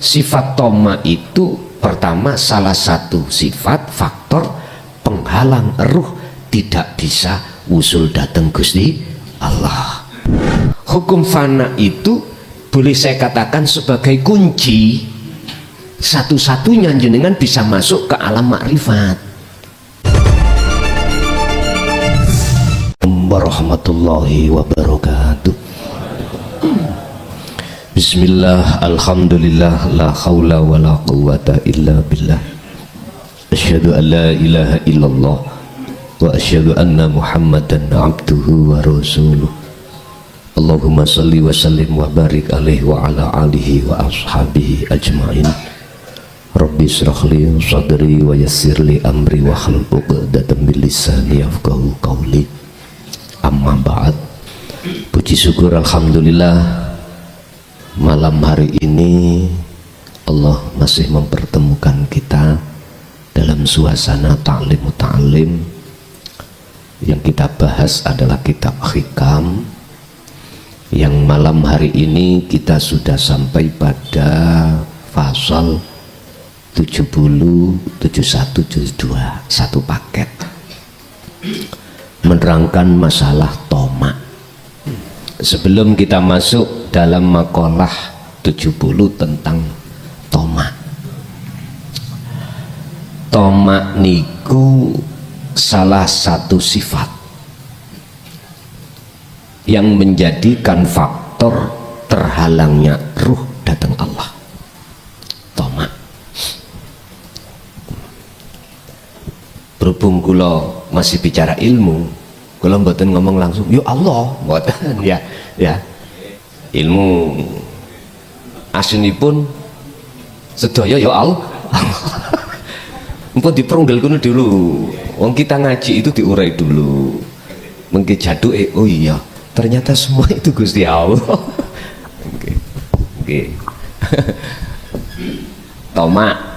Sifat toma itu pertama salah satu sifat faktor penghalang ruh tidak bisa usul datang Gusti Allah. Hukum fana itu boleh saya katakan sebagai kunci satu-satunya jenengan bisa masuk ke alam makrifat. Warahmatullahi wabarakatuh. Bismillah, alhamdulillah, la khawla wa la quwwata illa billah. Asyhadu an la ilaha illallah wa asyhadu anna muhammadan abduhu wa rasuluh. Allahumma salli wa sallim wa barik alaihi wa ala alihi wa ashabihi ajma'in. Rabbi israh li sadri wa yassir li amri wa hlul 'uqdatam min lisani yafqahu qawli. Amma ba'd. Puji syukur alhamdulillah, malam hari ini Allah masih mempertemukan kita dalam suasana ta'lim muta'alim. Yang kita bahas adalah kitab Hikam, yang malam hari ini kita sudah sampai pada fasal 70, 71, 72, satu paket menerangkan masalah toma. Sebelum kita masuk dalam makalah 70 tentang toma, toma niku salah satu sifat yang menjadikan faktor terhalangnya ruh datang Allah. Toma. Berhubung kula masih bicara ilmu, kula mboten ngomong langsung ya Allah, mboten ya. Ilmu asinipun sedaya ya Allah. Mpun diperunggal kuno dulu. Wong kita ngaji itu diurai dulu. Mengke jaduke oh iya, ternyata semua itu Gusti Allah. Oke. Toma.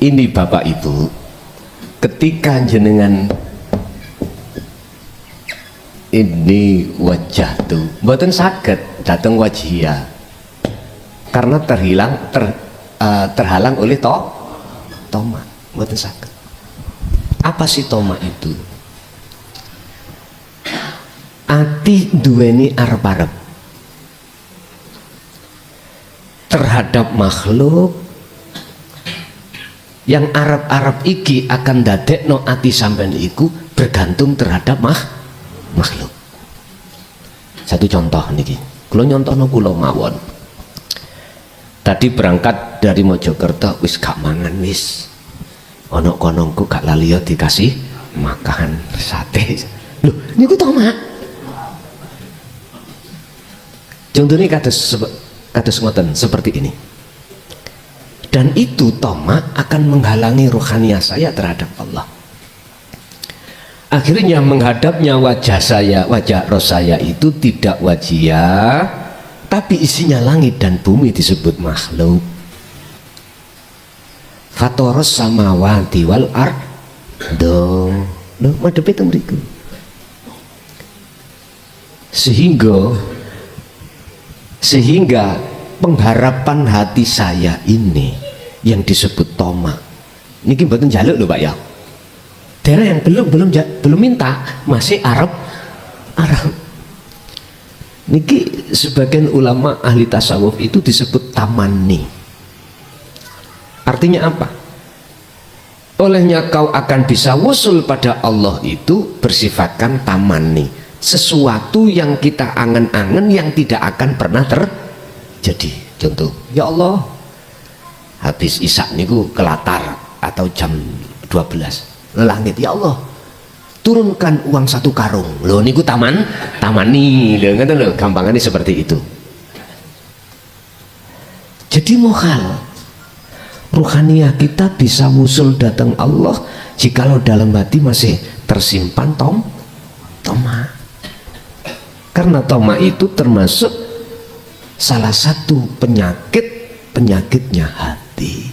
Ini Bapak Ibu, ketika jenengan ini wajah tuh mboten saged datang wajia karena terhalang oleh toma, mboten saged. Apa sih toma itu? Ati duweni arep-arep terhadap makhluk, yang arep-arep iki akan dadekno ati sampean iku bergantung terhadap makhluk. Satu contoh niki, kula nyontohno kula mawon. Tadi berangkat dari Mojokerto wis gak mangan wis. Ana konongku gak lali ya dikasih makan sate. Lho, niku toma. Contohnya kados ngoten seperti ini. Dan itu toma akan menghalangi rohaniah saya terhadap Allah. Akhirnya menghadapnya wajah saya, wajah roh saya itu tidak wajia, tapi isinya langit dan bumi disebut makhluk. Fatoros samawati wal ardo. Loh, madhepe teng mriku. Sehingga pengharapan hati saya ini yang disebut toma niki mboten njaluk lho Pak ya. Daerah yang belum minta masih Arab. Niki sebagian ulama ahli tasawuf itu disebut tamanni. Artinya apa? Olehnya kau akan bisa wusul pada Allah itu bersifatkan tamanni, sesuatu yang kita angen-angen yang tidak akan pernah terjadi. Contoh, ya Allah, habis isak niku kelatar atau jam 12 langit, ya Allah turunkan uang 1 karung. Loh niku tamani lho, ngoten lho, gampangannya seperti itu. Jadi mohal ruhaniah kita bisa wusul datang Allah jikalau dalam hati masih tersimpan toma. Karena toma itu termasuk salah satu penyakitnya hati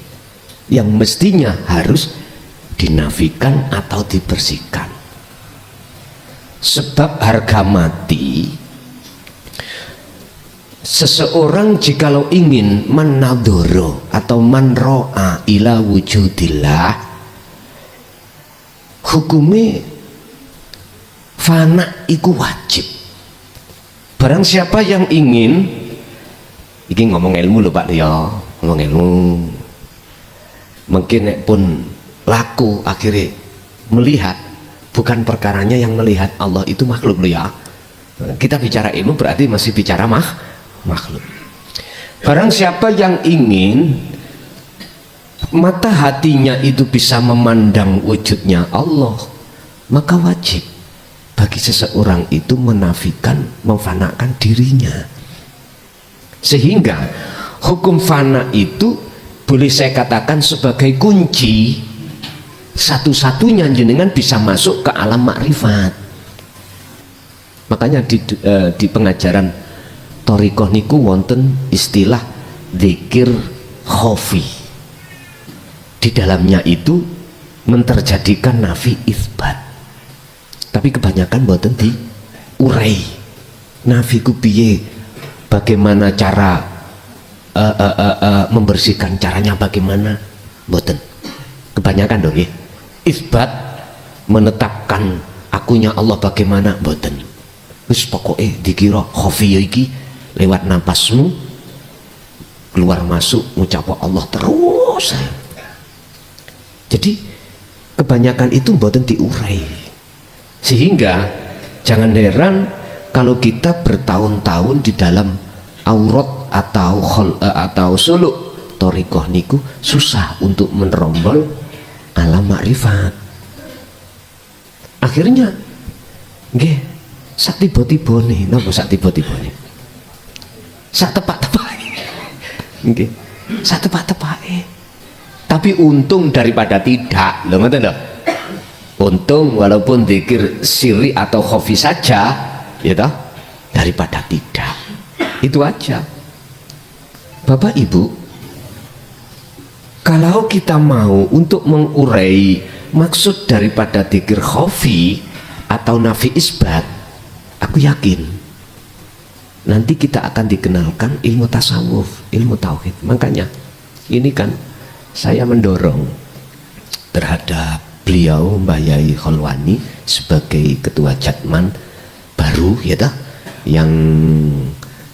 yang mestinya harus dinafikan atau dibersihkan. Sebab harga mati seseorang jikalau ingin menadhoro atau manro'a ila wujudillah, hukumnya fana iku wajib. Barang siapa yang ingin, ini ngomong ilmu lho Pak ya, ngomong ilmu, mungkin pun laku akhirnya melihat bukan perkaranya yang melihat Allah itu makhluk lho ya. Kita bicara ilmu berarti masih bicara makhluk. Barang siapa yang ingin mata hatinya itu bisa memandang wujudnya Allah, maka wajib bagi seseorang itu menafikan, memfanakan dirinya. Sehingga hukum fana itu boleh saya katakan sebagai kunci satu-satunya jenengan bisa masuk ke alam makrifat. Makanya di pengajaran Thariqah niku wonten istilah dzikir khofi. Di dalamnya itu menterjadikan nafi isbat. Tapi kebanyakan mboten diurai. Nafi ku piye? Bagaimana cara membersihkan, caranya bagaimana? Mboten. Kebanyakan dong ya. Isbat menetapkan akunya Allah bagaimana? Mboten. Wis pokoknya dikira khofi iki lewat napasmu keluar masuk ngucap Allah terus. Jadi kebanyakan itu mboten diurai, sehingga jangan heran kalau kita bertahun-tahun di dalam aurat atau suluk thariqah niku susah untuk menerombol alam makrifat. Akhirnya nggih sak tiba-tiba nih, napa sak tiba-tiba nih? Sak tepak-tepake. Nggih. Sak tepak-tepake. Tapi untung daripada tidak. Lho ngoten lho. Untung walaupun zikir sirri atau khafi saja, ya toh, daripada tidak. Itu aja. Bapak Ibu, kalau kita mau untuk mengurai maksud daripada zikir khafi atau nafi isbat, aku yakin nanti kita akan dikenalkan ilmu tasawuf, ilmu tauhid. Makanya ini kan saya mendorong terhadap beliau Mbah Yai Kholwani sebagai ketua Jatman baru ya dah, yang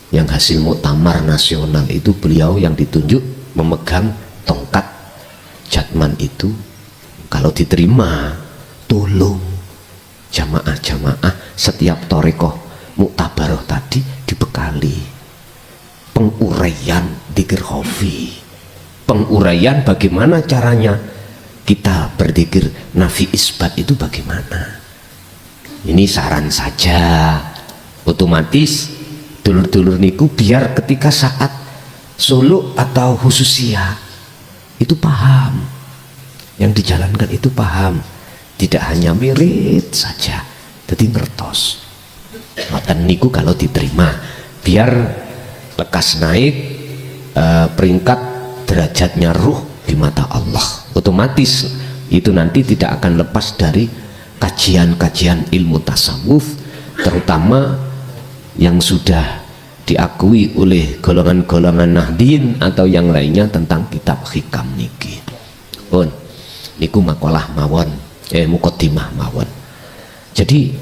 hasil muktamar nasional itu beliau yang ditunjuk memegang tongkat Jatman itu. Kalau diterima, tolong jamaah-jamaah setiap thariqah muktabaroh tadi dibekali penguraian dzikir khafi, penguraian bagaimana caranya kita berzikir nafi isbat itu bagaimana. Ini saran saja, otomatis dulur-dulur niku biar ketika saat suluk atau khususiyah itu paham, yang dijalankan itu paham, tidak hanya mirip saja, jadi ngertos. Ngoten niku kalau diterima, biar lekas naik peringkat derajatnya ruh di mata Allah. Otomatis itu nanti tidak akan lepas dari kajian-kajian ilmu tasawuf, terutama yang sudah diakui oleh golongan-golongan Nahdien atau yang lainnya tentang kitab hikam niki. Pun niku makalah mawon, muqaddimah mawon. Jadi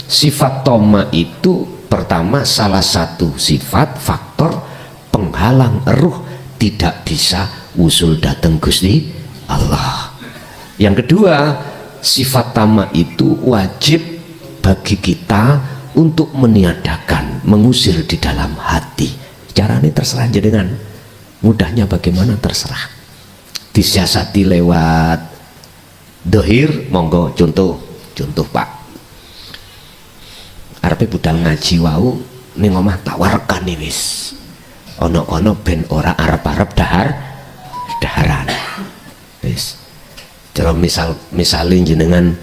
sifat toma itu pertama salah satu sifat faktor penghalang ruh tidak bisa usul datang Gusti Allah. Yang kedua, sifat tama itu wajib bagi kita untuk meniadakan, mengusir di dalam hati. Caranya terserah jenengan, mudahnya bagaimana terserah. Disiasati lewat dohir, monggo. Contoh Pak, arepe budal ngaji wau ning omah tak warekan wis ono ben ora arep-arep daharan wis. Kalau misalnya jenengan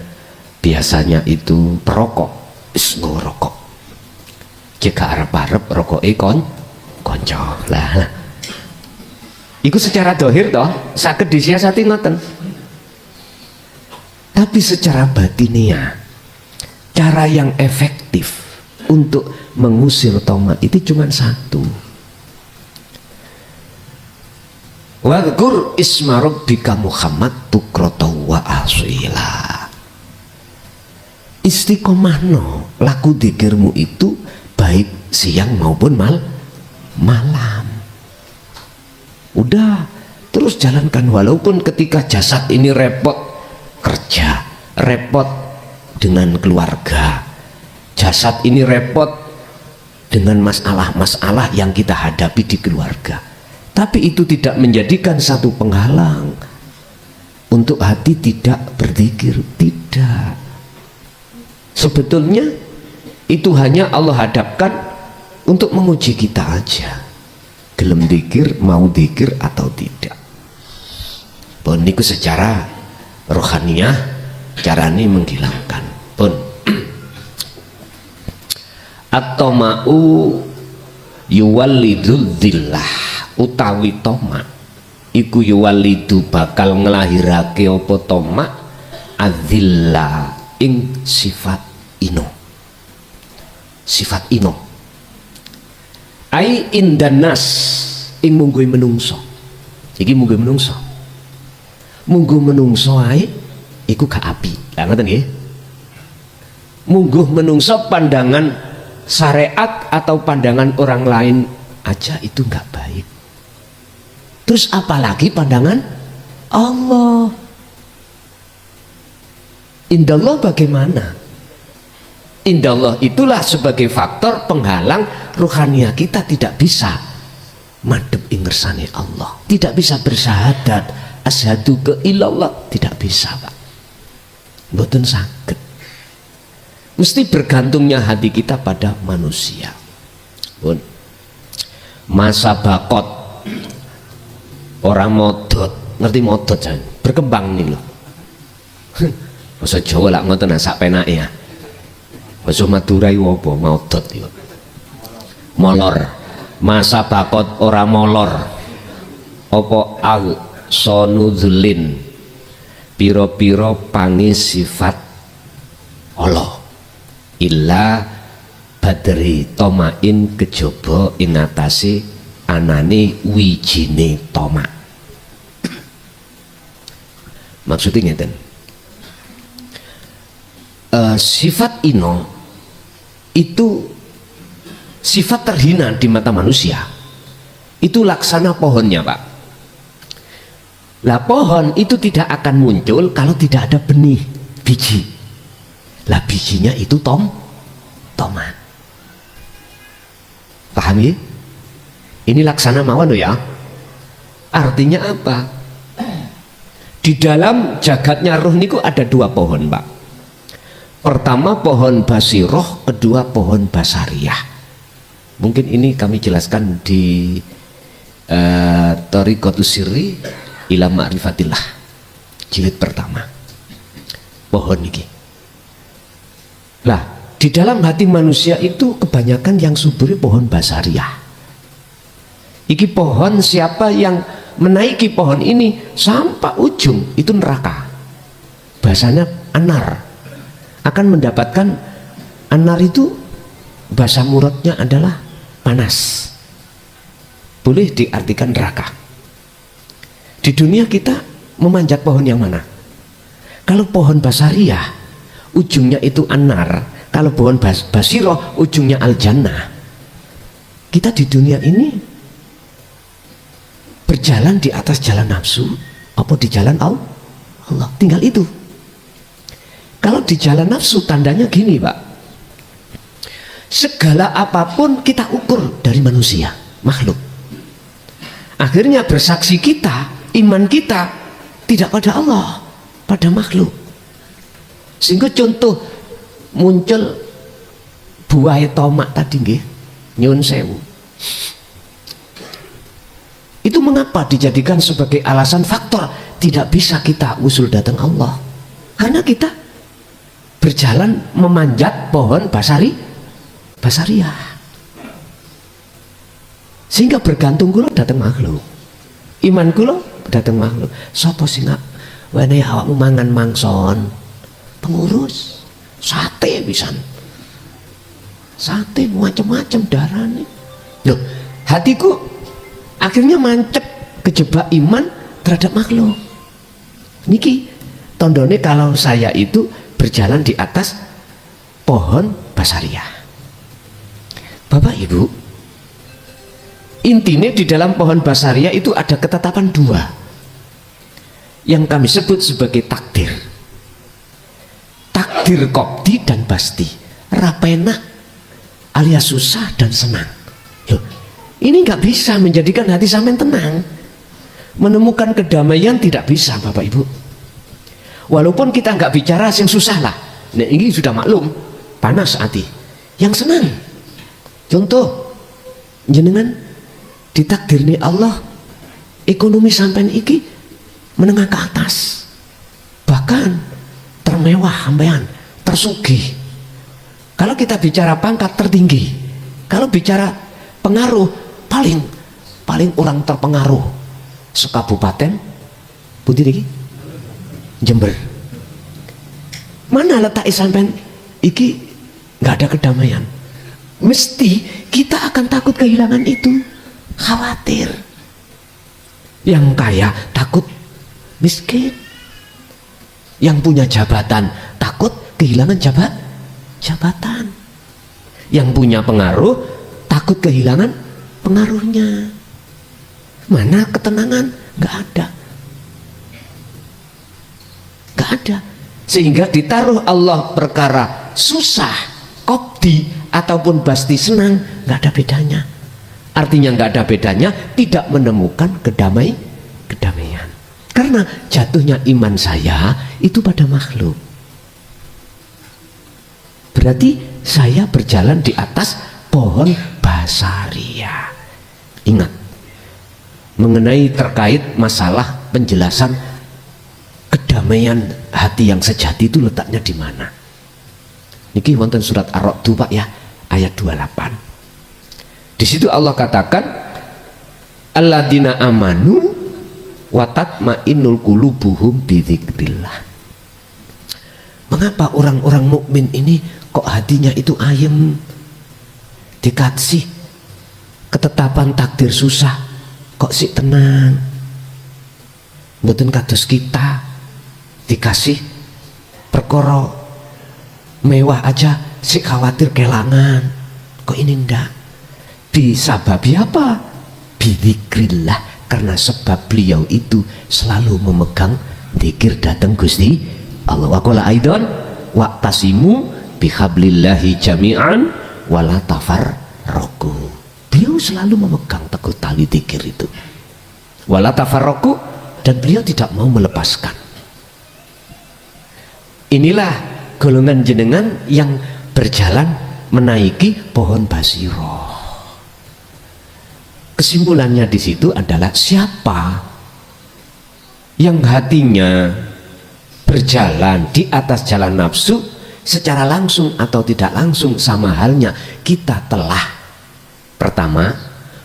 biasanya itu perokok, wis nggo rokok, jika arep-arep rokoke konco lah. Iku secara dohir toh saged disiasati ngoten. Tapi secara batinia, cara yang efektif untuk mengusir toma itu cuma satu, Wadhkur isma rabbika Muhammad bukratan wa asila. Istiqomahno laku dzikirmu itu baik siang maupun malam. Udah, terus jalankan walaupun ketika jasad ini repot kerja, repot dengan keluarga, jasad ini repot dengan masalah-masalah yang kita hadapi di keluarga. Tapi itu tidak menjadikan satu penghalang untuk hati tidak berzikir, tidak. Sebetulnya itu hanya Allah hadapkan untuk menguji kita aja. Gelem dzikir, mau dzikir atau tidak. Pun niku secara rohaniyah carane menghilangkan. Pun at-tama'u yuwallidul dzillah, utawi toma iku yuwalidu bakal ngelahirake apa toma adzilla ing sifat ino, sifat ino ai indanas ing mungguh menungso. Iki mungguh menungso, mungguh menungso ae iku gak api. Lah ngoten nggih, mungguh menungso pandangan syariat atau pandangan orang lain aja itu gak baik. Terus apalagi pandangan Allah. Indallah bagaimana? Indallah itulah sebagai faktor penghalang ruhaniyah kita tidak bisa madhep ing ngersane Allah, tidak bisa bersyahadat asyhadu ke ilallah, tidak bisa Pak, mboten saged. Mesti bergantungnya hati kita pada manusia. Pun masa bakot orang modot, ngerti modot kan? Berkembang nih loh. Masa Jawa lah ngoten sak penake ya. Masa Madura iku apa modot iku. Molor. Masa bakot orang molor. Apa al sonuzulin. Piro-piro pangi sifat Allah. Illa badri tomain kejaba ing atase anane wijine toma. Maksudnya ngeten, sifat ino itu sifat terhina di mata manusia. Itu laksana pohonnya Pak. Lah pohon itu tidak akan muncul kalau tidak ada benih, biji. Lah bijinya itu tomat. Paham ya? Ini laksana mawon loh ya. Artinya apa? Di dalam jagatnya roh niku ada dua pohon Pak. Pertama pohon basiroh, kedua pohon basariyah. Mungkin ini kami jelaskan di Thariqatus Sirri ila Ma'rifatillah jilid pertama. Pohon niki. Lah, di dalam hati manusia itu kebanyakan yang subur pohon basariyah. Iki pohon siapa yang menaiki pohon ini sampai ujung itu neraka. Bahasanya anar. Akan mendapatkan anar itu bahasa muradnya adalah panas. Boleh diartikan neraka. Di dunia kita memanjat pohon yang mana? Kalau pohon basariyah ujungnya itu anar, kalau pohon basiroh ujungnya al-jannah. Kita di dunia ini berjalan di atas jalan nafsu apa di jalan Allah, tinggal itu. Kalau di jalan nafsu tandanya gini Pak, segala apapun kita ukur dari manusia, makhluk. Akhirnya bersaksi kita, iman kita tidak pada Allah, pada makhluk. Sehingga contoh muncul buah tomat tadi nggih, nyun sewu. Itu mengapa dijadikan sebagai alasan faktor tidak bisa kita usul datang Allah? Karena kita berjalan memanjat pohon basariyah. Sehingga bergantung kula datang makhluk. Iman kula datang makhluk. Sapa sing wene awakmu mangan mangson? Pengurus sate pisan. Sate macam-macam darane. Loh, hatiku akhirnya mancep kejebak iman terhadap makhluk. Niki tondone kalau saya itu berjalan di atas pohon basariah. Bapak Ibu, intinya di dalam pohon basariah itu ada ketetapan dua yang kami sebut sebagai takdir. Takdir kopti dan basti, rapena alias susah dan senang. Loh, ini nggak bisa menjadikan hati sampean tenang, menemukan kedamaian tidak bisa Bapak Ibu. Walaupun kita nggak bicara yang susah lah, nah ini sudah maklum panas hati. Yang senang, contoh jenengan ditakdirni Allah ekonomi sampean iki menengah ke atas, bahkan termewah sampean, tersugih. Kalau kita bicara pangkat tertinggi, kalau bicara pengaruh paling orang terpengaruh sekabupaten putih iki Jember. Mana letak sampean iki nggak ada kedamaian, mesti kita akan takut kehilangan itu, khawatir. Yang kaya takut miskin, yang punya jabatan takut kehilangan jabatan, yang punya pengaruh takut kehilangan pengaruhnya. Mana ketenangan? Nggak ada. Sehingga ditaruh Allah perkara susah, kopdi ataupun basti senang, nggak ada bedanya. Artinya nggak ada bedanya, tidak menemukan kedamaian. Karena jatuhnya iman saya itu pada makhluk. Berarti saya berjalan di atas pohon basariah. Ingat, mengenai terkait masalah penjelasan kedamaian hati yang sejati itu letaknya di mana? Niki wonten surat Ar-Ra'd Pak ya, ayat 28. Di situ Allah katakan, alladzina amanu wa tatma'innul qulubuhum bidzikrillah. Mengapa orang-orang mukmin ini kok hatinya itu ayem? Dikasih ketetapan takdir susah, kok sih tenang? Mboten kados kita dikasih perkara mewah aja sih khawatir kelangan, kok ini ndak? Disababi apa? Bidzikrillah, karena sebab beliau itu selalu memegang zikir datang Gusti Allah. Wa qala aidan wa'tasimu bihablillahi jami'an wala tafarraqu. Beliau selalu memegang teguh tali zikir itu, wala tafarraqu, dan beliau tidak mau melepaskan. Inilah golongan jenengan yang berjalan menaiki pohon basiroh. Kesimpulannya di situ adalah siapa yang hatinya berjalan di atas jalan nafsu, secara langsung atau tidak langsung sama halnya kita telah pertama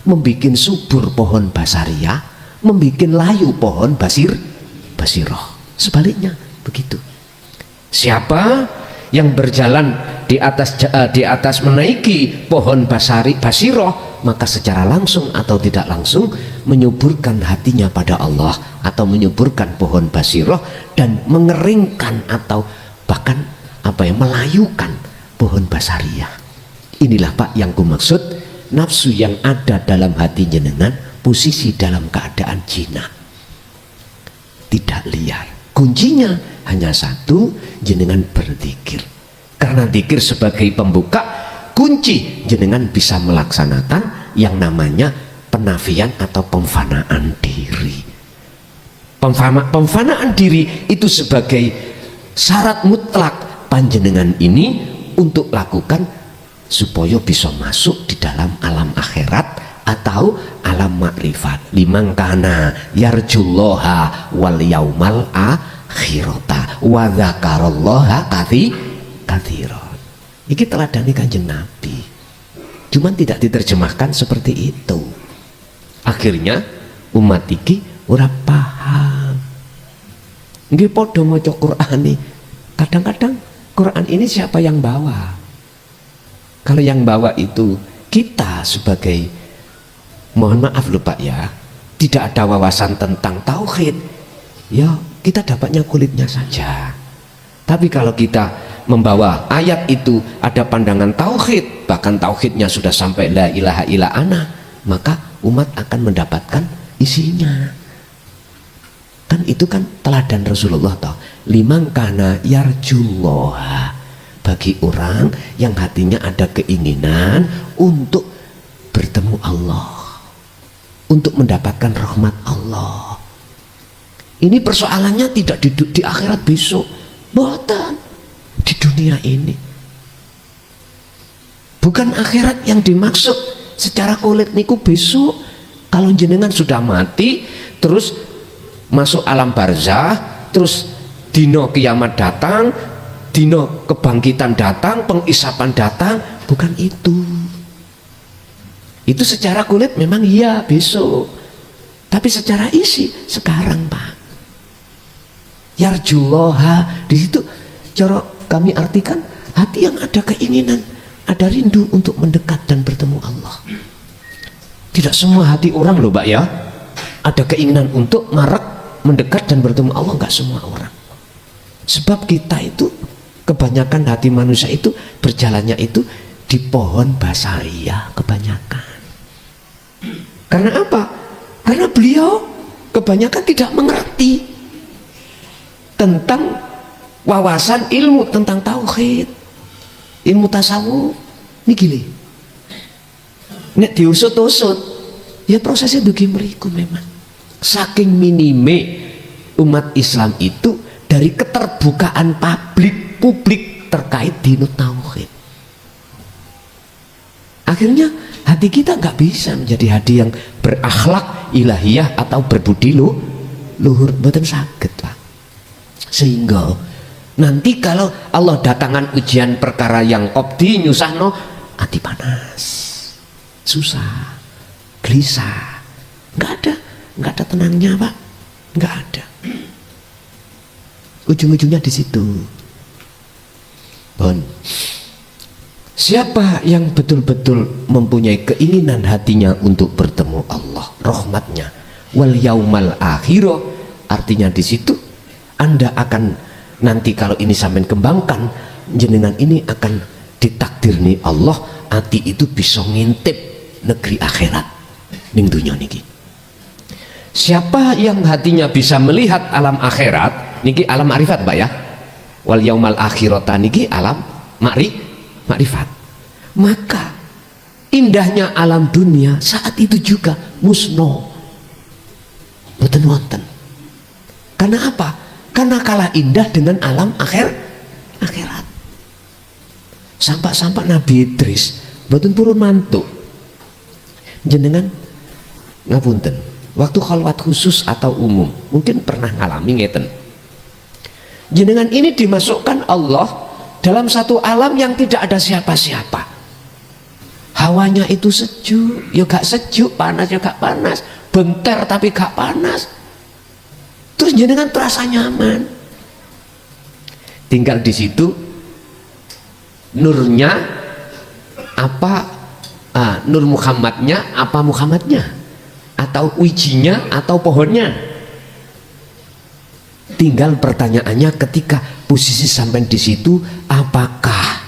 membikin subur pohon basariah, membikin layu pohon basiroh. Sebaliknya begitu. Siapa yang berjalan di atas menaiki pohon basiroh, maka secara langsung atau tidak langsung menyuburkan hatinya pada Allah, atau menyuburkan pohon basiroh dan mengeringkan atau bahkan melayukan pohon basariah. Inilah Pak yang kumaksud, nafsu yang ada dalam hati jenengan posisi dalam keadaan jinak, tidak liar. Kuncinya hanya satu, jenengan berzikir. Karena zikir sebagai pembuka, kunci jenengan bisa melaksanakan yang namanya penafian atau pemfanaan diri. Pemfanaan diri itu sebagai syarat mutlak panjenengan ini untuk lakukan supaya bisa masuk di dalam alam akhirat atau alam makrifat. Liman kana yarjullaha wal yaumal akhirata wa dzakarallaha katsiran. Iki teladani Kanjeng Nabi, cuman tidak diterjemahkan seperti itu. Akhirnya umat iki ora paham. Nggih padha maca Quran nih. Kadang-kadang Quran ini siapa yang bawa? Kalau yang bawa itu kita sebagai, mohon maaf lho Pak ya, tidak ada wawasan tentang tauhid, ya kita dapatnya kulitnya saja. Tapi kalau kita membawa ayat itu ada pandangan tauhid, bahkan tauhidnya sudah sampai la ilaha illa ana, maka umat akan mendapatkan isinya. Kan itu kan teladan Rasulullah toh, liman kana yarjullaha, bagi orang yang hatinya ada keinginan untuk bertemu Allah, untuk mendapatkan rahmat Allah. Ini persoalannya tidak di akhirat besok, boten, di dunia ini. Bukan akhirat yang dimaksud secara kulit niku besok. Kalau jenengan sudah mati terus masuk alam barzah, terus dino kiamat datang, dino kebangkitan datang, pengisapan datang, bukan itu. Itu secara kulit memang iya besok, tapi secara isi sekarang, Pak. Yarjullaha, di situ cara kami artikan hati yang ada keinginan, ada rindu untuk mendekat dan bertemu Allah. Tidak semua hati orang loh, Pak, ya ada keinginan untuk marak mendekat dan bertemu Allah, enggak semua orang. Sebab kita itu kebanyakan hati manusia itu berjalannya itu di pohon basaria kebanyakan. Karena apa? Karena beliau kebanyakan tidak mengerti tentang wawasan ilmu tentang tauhid, ilmu tasawuf. Ini gini, nek diusut-usut ya prosesnya dugi meriku memang. Saking minime umat Islam itu dari keterbukaan publik terkait dinut tauhid. Akhirnya hati kita nggak bisa menjadi hati yang berakhlak ilahiyah atau berbudi luhur, mboten saged, Pak. Sehingga nanti kalau Allah datangan ujian perkara yang qobdi nyusahno, hati panas, susah, gelisah, nggak ada tenangnya, Pak, nggak ada. Ujung-ujungnya di situ. Bon, siapa yang betul-betul mempunyai keinginan hatinya untuk bertemu Allah, rahmatnya, wal yaumal akhirah, artinya di situ Anda akan nanti kalau ini sampai kembangkan, jenengan ini akan ditakdirni Allah, hati itu bisa ngintip negeri akhirat ning dunya niki. Siapa yang hatinya bisa melihat alam akhirat niki, alam ma'rifat, Pak, ya, wal yaumal akhirata niki alam ma'rifat, maka indahnya alam dunia saat itu juga musno, boten wonten. Karena apa? Karena kalah indah dengan alam akhirat. Sampak-sampak Nabi Idris boten purun mantuk. Jenengan ngapunten, waktu khalwat khusus atau umum mungkin pernah ngalami ngeten. Jenengan ini dimasukkan Allah dalam satu alam yang tidak ada siapa-siapa. Hawanya itu sejuk, ya gak sejuk, panas ya gak panas, bentar tapi gak panas. Terus jenengan terasa nyaman. Tinggal di situ nurnya apa, nur Muhammadnya apa Muhammadnya, atau wijinya atau pohonnya. Tinggal pertanyaannya ketika posisi sampai di situ, apakah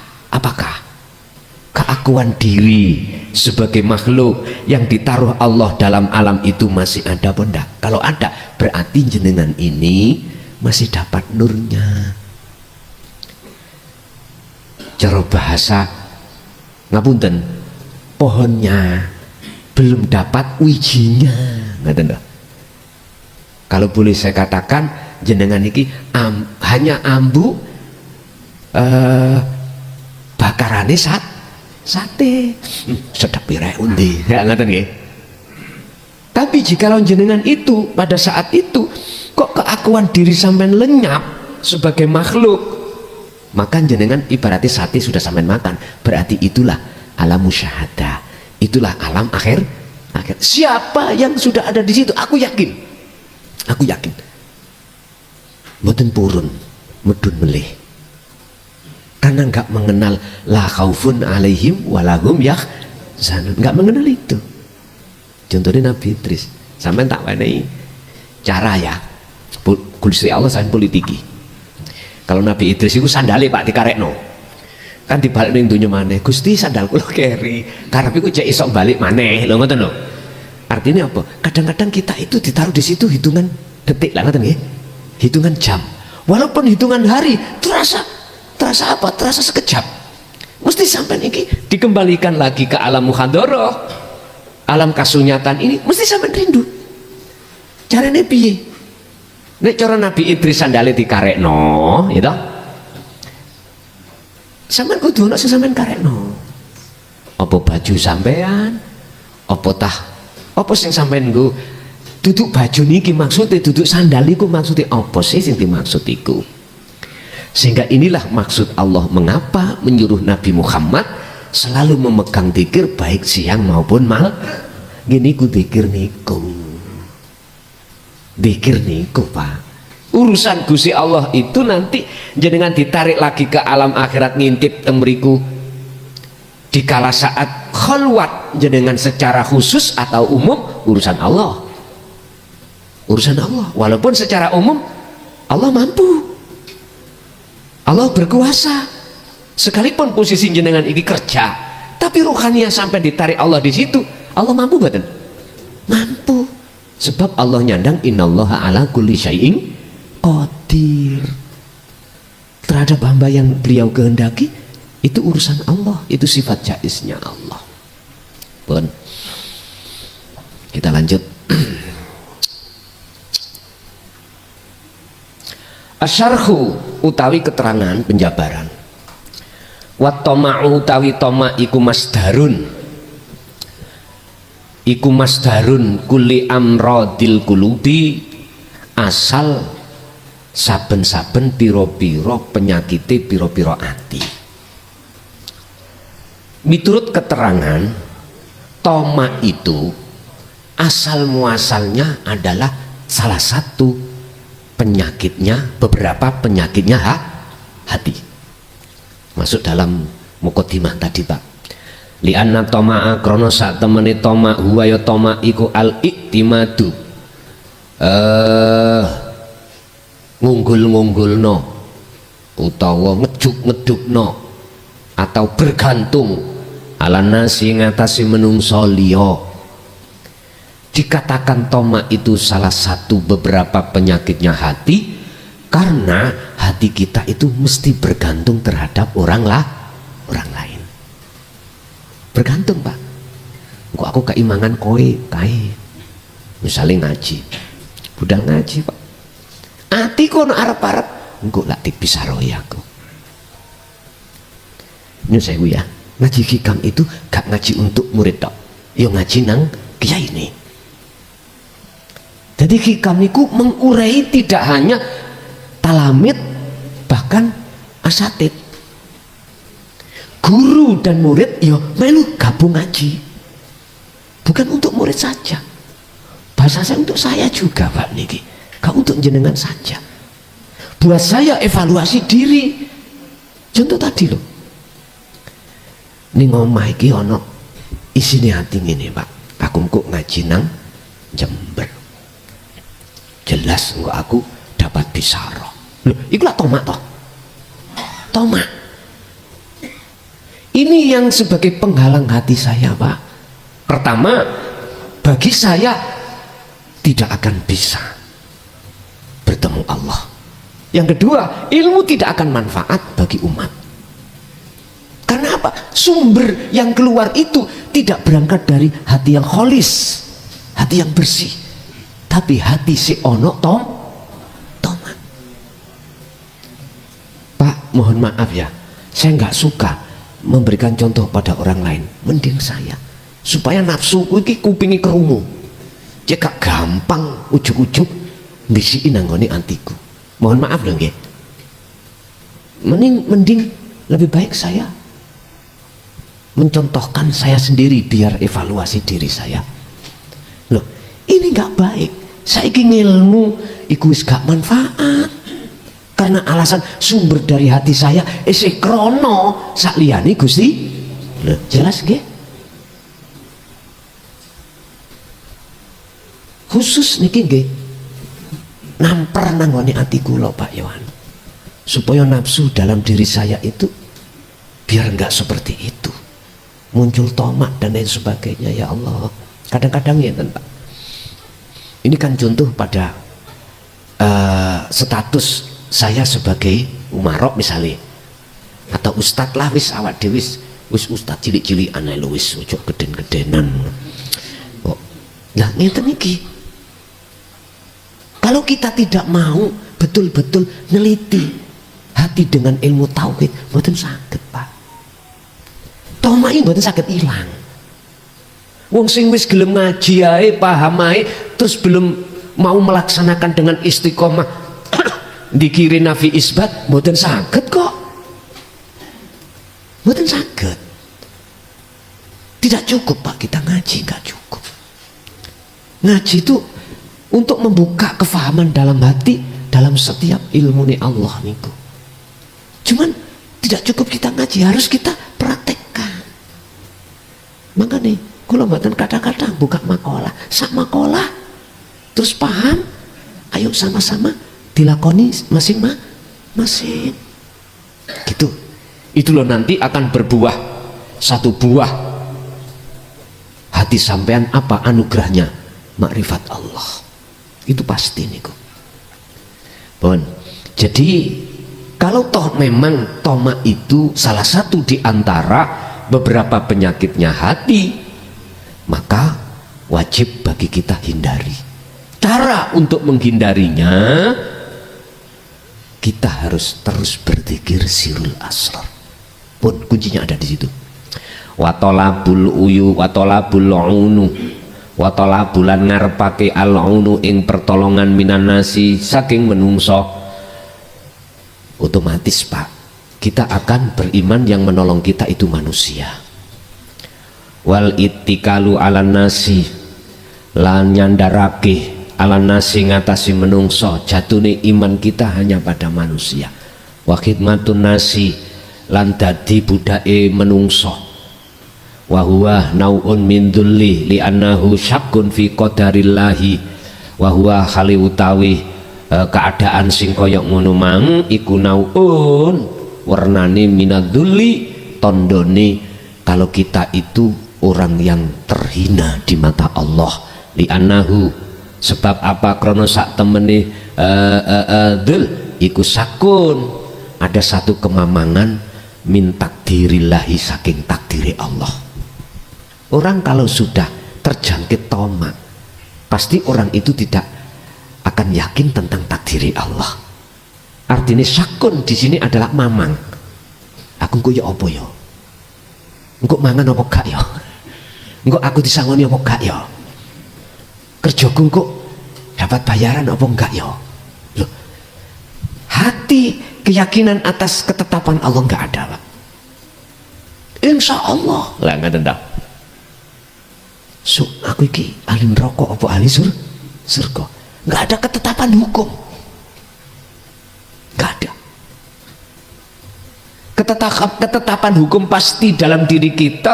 keakuan diri sebagai makhluk yang ditaruh Allah dalam alam itu masih ada apa enggak? Kalau ada, berarti jenengan ini masih dapat nurnya. Cara bahasa ngapunten, pohonnya belum dapat wijinya, ngaten. Kalau boleh saya katakan, jenengan iki hanya ambu bakarane sate sedap pire undi, ya ngaten nggih. Tapi jika jenengan itu pada saat itu kok keakuan diri sampean lenyap sebagai makhluk, maka jenengan ibaratnya sate sudah sampean makan, berarti itulah alam musyahadah, itulah alam akhir. Siapa yang sudah ada di situ, aku yakin mboten purun medun melih, karena nggak mengenal la khaufun alaihim walahum yahzanun, nggak mengenal itu. Contohnya Nabi Idris Sampeyan tak wenehi cara ya. Gusti Allah sampeyan politiki. Kalau Nabi Idris itu sandale Pak dikarekno. Kan dibalik ning donya maneh. Gusti sandal kula keri. Karepe ku cek iso balik maneh. Lho ngoten lho. Artinya apa? Kadang-kadang kita itu ditaruh di situ hitungan detik lah ngoten nggih. Hitungan jam. Walaupun hitungan hari terasa apa? Terasa sekejap. Mesti sampai ini dikembalikan lagi ke alam muhadharah, alam kasunyatan ini mesti sampai rindu. Carane piye? Nek cara Nabi Idris sandale dikarekno, ya toh? Sampeyan kudu ono sing sampeyan karekno. Apa baju sampean? Apa sing sampeyan nggo? Duduk baju niki maksudnya, duduk sandal iku maksudnya apa sih sing dimaksud iku? Sehingga inilah maksud Allah mengapa menyuruh Nabi Muhammad selalu memegang dzikir baik siang maupun malam. Gini ku dzikir niku. Dzikir niku, Pak. Urusan Gusti Allah itu nanti jenengan ditarik lagi ke alam akhirat ngintip teng mriku. Dikala saat khalwat jenengan secara khusus atau umum urusan Allah. Urusan Allah. Walaupun secara umum Allah mampu. Allah berkuasa. Sekalipun posisi jenengan ini kerja, tapi ruhaniah sampai ditarik Allah di situ, Allah mampu mboten? Mampu. Sebab Allah nyandang innallaha ala kulli syai'in qadir. Terhadap hamba yang beliau kehendaki, itu urusan Allah, itu sifat jaiznya Allah. Pun kita lanjut. Asyarhu utawi keterangan penjabaran. Wat toma'u utawi toma iku masdarun. Iku masdarun kulli amradil kulubi, asal saben-saben piro-piro penyakite piro-piro ati. Miturut keterangan, toma itu asal muasalnya adalah salah satu penyakitnya, beberapa penyakitnya hati. Masuk dalam muqaddimah tadi, Pak. Li'anna toma'a krono sak temene toma huwa ya toma iku al-iktimadu ngunggul-ngunggulno utawa ngeduk-ngedukno atau bergantung ala nasi ngatasi menungso liya. Dikatakan toma itu salah satu beberapa penyakitnya hati karena hati kita itu mesti bergantung terhadap orang lain. Bergantung, Pak. Kok aku keimangan kowe kae. Misalnya ngaji. Budal ngaji, Pak. Ati kono arep-arep engko lak dipisaroi aku. Nyun sewu ya. Ngaji hikam itu gak ngaji untuk murid tok. Yo ngaji nang kiai ini. Jadi hikam niku mengurai tidak hanya talamid, bahkan asatid. Guru dan murid yo melu gabung ngaji. Bukan untuk murid saja. Bahasa saya untuk saya juga, Pak niki. Gak untuk jenengan saja. Buat saya evaluasi diri. Contoh tadi loh. Ini ngomah iki ono isine hati ngene, Pak. Aku kok ngaji nang Jember. Jelas enggak aku dapat bisaroh. Loh, iku lah tomak toh. Tomak. Ini yang sebagai penghalang hati saya, Pak. Pertama, bagi saya tidak akan bisa bertemu Allah. Yang kedua, ilmu tidak akan manfaat bagi umat. Karena apa? Sumber yang keluar itu tidak berangkat dari hati yang kholis, hati yang bersih, tapi hati si ono tomat. Pak, mohon maaf ya, saya nggak suka memberikan contoh pada orang lain. Mending saya, supaya nafsuku iki kupingi kerungu. Jika gampang ujuk-ujuk bisikin nanggone antiku. Mohon maaf dong, nggih. Mending lebih baik saya mencontohkan saya sendiri biar evaluasi diri saya. Loh, ini nggak baik. Saiki ngilmu iku wis gak manfaat. Karena alasan sumber dari hati saya isih krono sak liyane Gusti. Loh, jelas nggih? khusus niki nggih namper nanggone ati kula Pak Yohan, supaya nafsu dalam diri saya itu biar enggak seperti itu, muncul tomak dan lain sebagainya. Ya Allah, kadang-kadang ya Pak, ini kan contoh pada status saya sebagai umarok misalnya, atau ustadz lah, wis awak dewis wis ustadz cilik-cilik aneh lu wis ojo geden-gedenan kok. Nah ngeten iki, kalau kita tidak mau betul-betul neliti hati dengan ilmu tauhid, mboten saged Pak. Tomai mboten saged ilang. Wong sing wis gelem ngaji ae, paham ae, terus belum mau melaksanakan dengan istiqomah dikiri nafi isbat, mboten saged kok. Mboten saged. Tidak cukup Pak kita ngaji, nggak cukup. Ngaji itu untuk membuka kefahaman dalam hati dalam setiap ilmu ni Allah niku. Cuman tidak cukup kita ngaji, harus kita praktekkan. Maka nih, kalau mboten kadang-kadang buka makalah, sak makalah, terus paham, ayo sama-sama dilakoni masing-masing. Gitu. Itu loh nanti akan berbuah satu buah hati sampean apa anugerahnya, makrifat Allah. Itu pasti niku. Bon. Jadi kalau toh memang tomak itu salah satu di antara beberapa penyakitnya hati, maka wajib bagi kita hindari. Cara untuk menghindarinya, kita harus terus berzikir sirul asrar. Pun kuncinya ada di situ. Watolabul uyu, watolabul unu, watolabulan ngarepake al unu ing pertolongan minan nasi saking menungso. Otomatis Pak, kita akan beriman yang menolong kita itu manusia. Wal ittikalu ala nasi, lan nyandarake ala nasi ngatasi menungso, jatune iman kita hanya pada manusia. Wa khidmatun nasi, lan dadi budake menungso. Wa huwa nau'un min dzulli li annahu syakkun fi qadarillahi, wa huwa khali utawi keadaan sing kaya ngono mang iku nau'un warnane minadzulli, tondone kalau kita itu orang yang terhina di mata Allah. Li annahu, sebab apa? Krono sak temene dzul iku sakun, ada satu kemamangan min takdirillahi, saking takdiri Allah. Orang kalau sudah terjangkit tomak, pasti orang itu tidak akan yakin tentang takdiri Allah. Artinya sakun di sini adalah mamang. Aku engko ya apa ya? Engko mangan apa gak ya? Engko aku disangoni apa gak ya? Kerjaku engko dapat bayaran apa enggak ya? Loh, hati keyakinan atas ketetapan Allah enggak ada Pak. Insya Allah lah nggak ada. So aku iki ahli neraka apa ahli surga? Nggak ada ketetapan hukum, nggak ada. Ketetapan hukum pasti dalam diri kita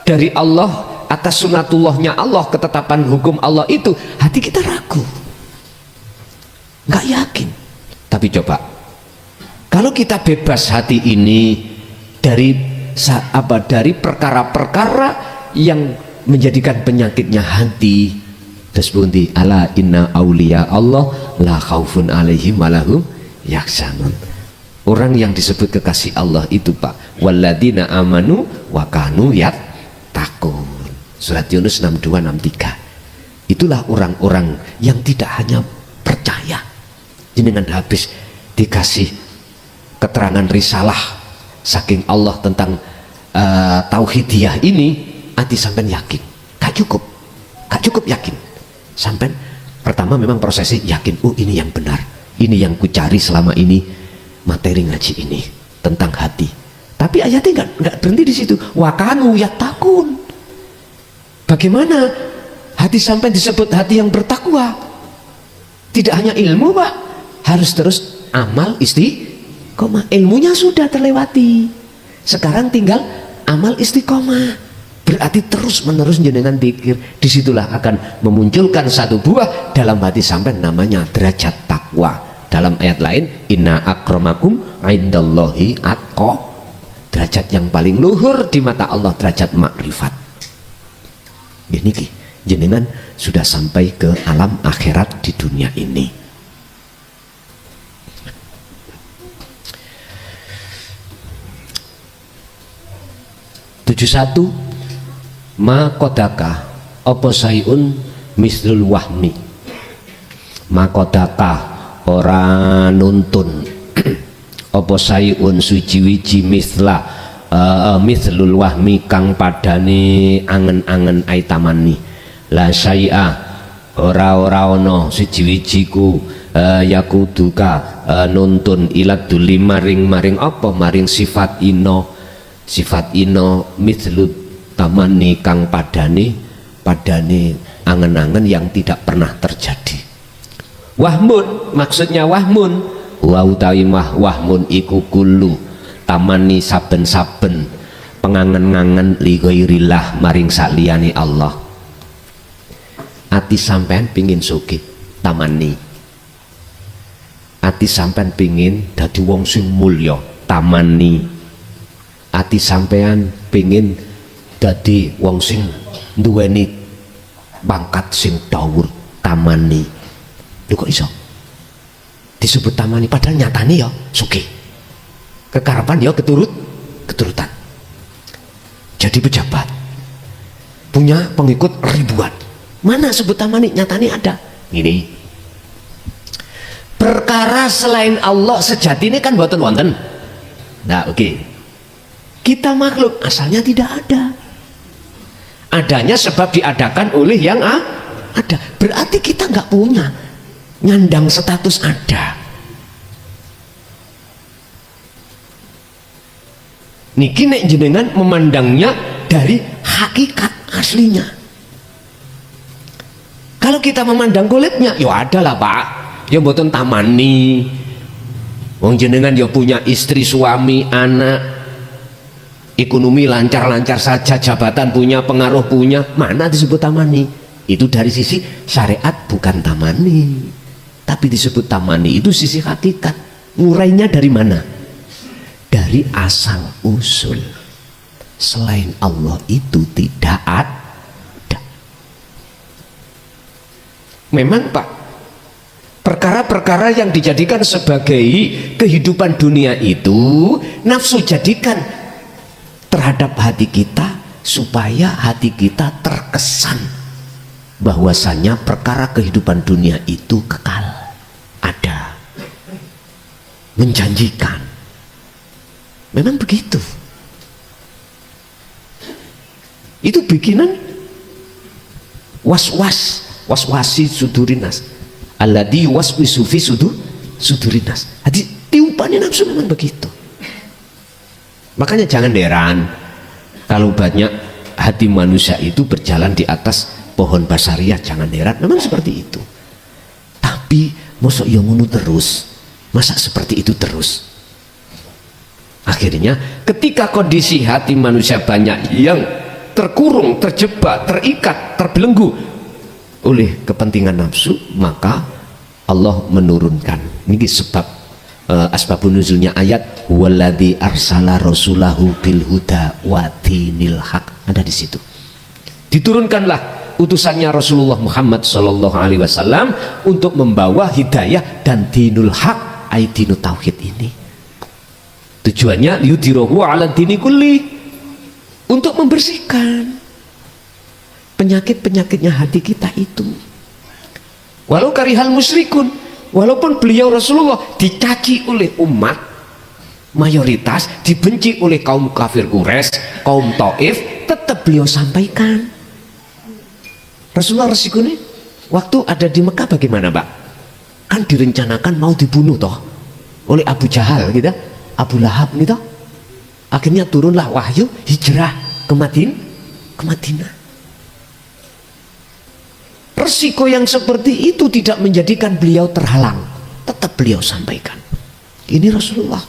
dari Allah atas sunatullahnya Allah. Ketetapan hukum Allah itu hati kita ragu, nggak yakin. Tapi coba kalau kita bebas hati ini dari perkara-perkara yang menjadikan penyakitnya hati, terus bunti ala inna auliya Allah la khaufun alaihim walahum yaksanun. Orang yang disebut kekasih Allah itu Pak, walladzina amanu wa kanu yattaqun. Surat Yunus 62-63. Itulah orang-orang yang tidak hanya percaya, jenengan habis dikasih keterangan risalah saking Allah tentang tauhidiyah ini, hati sampai yakin, gak cukup yakin. Sampai pertama memang prosesnya yakin, oh ini yang benar, ini yang ku cari selama ini, materi ngaji ini tentang hati. Tapi ayatnya nggak berhenti di situ. Wakanu yattaqun. Bagaimana hati sampai disebut hati yang bertakwa? Tidak hanya ilmu Pak, harus terus amal istiqomah. Ilmunya sudah terlewati, sekarang tinggal amal istiqomah, berarti terus menerus jenengan pikir, disitulah akan memunculkan satu buah dalam hati sampai namanya derajat takwa. Dalam ayat lain, inna akramakum indallahi atqa, derajat yang paling luhur di mata Allah derajat makrifat. Ini jenengan sudah sampai ke alam akhirat di dunia ini. Satu ma kodaka apa sayun mislul wahmi, ma kodaka ora nuntun apa sayun suci-wiji misla mislul wahmi kang padane angen-angen aitamani la syai'a ora ono suci-wijiku yakuduka nuntun ilat duli maring apa maring sifat ino mislu tamani kang padane angen-angen yang tidak pernah terjadi. Wahmun maksudnya wahmun wa utawi wahmun iku kullu tamani saben-saben pengangen-angen li ghairillah maring saliyane Allah. Ati sampean pingin sugih tamani, ati sampean pingin dadi wong sing mulya tamani, ati sampean pingin dadi wong sing duweni pangkat sing dhawuh tamani. Lho kok iso disebut tamani padahal nyatane ya sugih, kekarepan ya keturutan, jadi pejabat, punya pengikut ribuan, mana sebut tamani, nyatane ada. Ini perkara selain Allah sejati ini kan boten wonten. Nah oke. Kita makhluk asalnya tidak ada, adanya sebab diadakan oleh yang ada. Berarti kita nggak punya nyandang status ada. Niki nek jenengan memandangnya dari hakikat aslinya. Kalau kita memandang kulitnya, ya ada lah Pak, ya mboten tamani. Wong jenengan ya punya istri, suami, anak, ekonomi lancar-lancar saja, jabatan punya, pengaruh punya, mana disebut tamani? Itu dari sisi syariat bukan tamani, tapi disebut tamani itu sisi hakikat. Ngurainya dari mana? Dari asal usul. Selain Allah itu tidak ada. Memang Pak, perkara-perkara yang dijadikan sebagai kehidupan dunia itu nafsu jadikan terhadap hati kita supaya hati kita terkesan bahwasanya perkara kehidupan dunia itu kekal, ada, menjanjikan. Memang begitu. Itu bikinan waswasi sudurinas alladzi waswisu fi sudurinas. Hati tiupannya nafsu memang begitu. Makanya jangan heran kalau banyak hati manusia itu berjalan di atas pohon basariah, jangan heran, memang seperti itu. Tapi mosok yang ngono terus, masa seperti itu terus? Akhirnya ketika kondisi hati manusia banyak yang terkurung, terjebak, terikat, terbelenggu oleh kepentingan nafsu, maka Allah menurunkan. Ini sebab asbabun nuzulnya ayat walladzi arsala rasulahu bil huda wa dinil haq, ada di situ. Diturunkanlah utusannya Rasulullah Muhammad sallallahu alaihi wasallam untuk membawa hidayah dan dinul haq, ai dinut tauhid ini. Tujuannya yudhirahu ala dini kulli, untuk membersihkan penyakit-penyakitnya hati kita itu. Walau karihal musyrikun, walaupun beliau Rasulullah dicaci oleh umat mayoritas, dibenci oleh kaum kafir Quraisy, kaum Taif, tetap beliau sampaikan. Rasulullah resikonya waktu ada di Mekah bagaimana Pak? Kan direncanakan mau dibunuh toh oleh Abu Jahal gitu, Abu Lahab gitu. Akhirnya turunlah wahyu hijrah ke Madinah. Resiko yang seperti itu tidak menjadikan beliau terhalang, tetap beliau sampaikan. Ini Rasulullah.